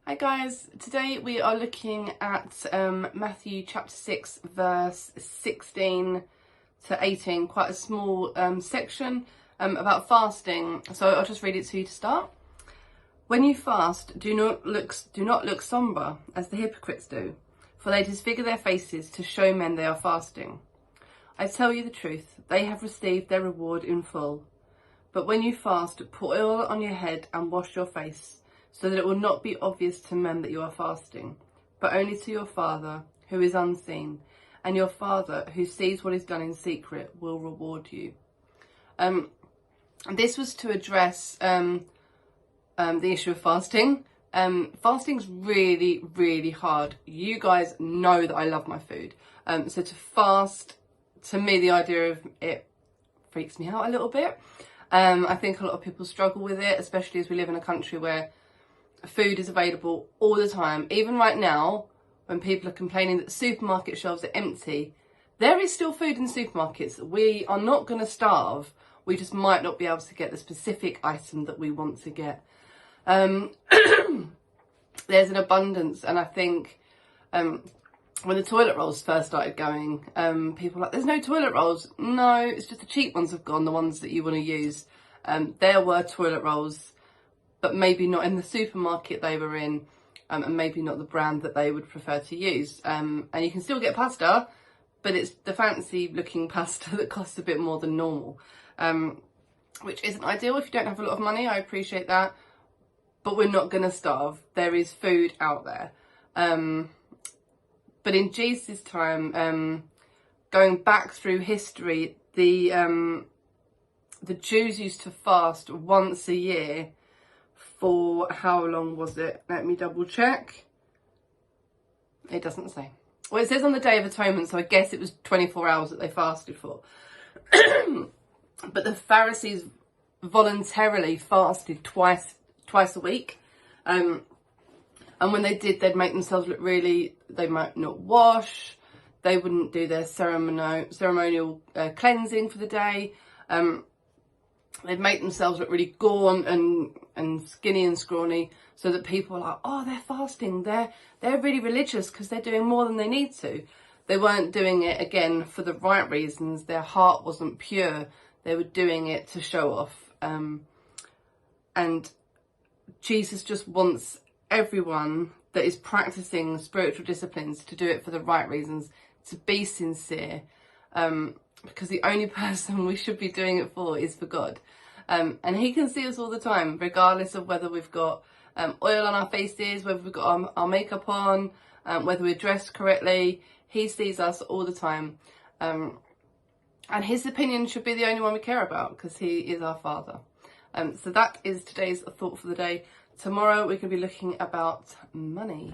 Hi guys, today we are looking at Matthew chapter 6 verse 16 to 18, quite a small section about fasting, so I'll just read it to you to start. When you fast, do not look sombre as the hypocrites do, for they disfigure their faces to show men they are fasting. I tell you the truth, they have received their reward in full. But when you fast, put oil on your head and wash your face, so that it will not be obvious to men that you are fasting, but only to your Father who is unseen, and your Father who sees what is done in secret will reward you. This was to address the issue of fasting. Fasting's really, really hard. You guys know that I love my food. So to fast, to me, the idea of it freaks me out a little bit. I think a lot of people struggle with it, especially as we live in a country where food is available all the time. Even right now, when people are complaining that the supermarket shelves are empty, there is still food in supermarkets. We are not going to starve. We just might not be able to get the specific item that we want to get. There's an abundance, and I think when the toilet rolls first started going, people were like, there's no toilet rolls. No, it's just the cheap ones have gone, the ones that you want to use. There were toilet rolls, but maybe not in the supermarket they were in, and maybe not the brand that they would prefer to use. And you can still get pasta, but it's the fancy looking pasta that costs a bit more than normal, which isn't ideal if you don't have a lot of money. I appreciate that, but we're not going to starve. There is food out there. But in Jesus' time, going back through history, the Jews used to fast once a year for how long was it? Let me double check. It doesn't say. Well, it says on the Day of Atonement, so I guess it was 24 hours that they fasted for. But the Pharisees voluntarily fasted twice a week. And when they did, they'd make themselves look really, they might not wash, they wouldn't do their ceremonial cleansing for the day. They'd make themselves look really gaunt and skinny and scrawny, so that people are like, oh, they're fasting, they're really religious because they're doing more than they need to. They weren't doing it, again, for the right reasons. Their heart wasn't pure. They were doing it to show off. And Jesus just wants everyone that is practicing spiritual disciplines to do it for the right reasons, to be sincere, because the only person we should be doing it for is for God. And he can see us all the time, regardless of whether we've got oil on our faces, whether we've got our makeup on, whether we're dressed correctly. He sees us all the time. And his opinion should be the only one we care about, because he is our Father. So that is today's thought for the day. Tomorrow we're going to be looking about money.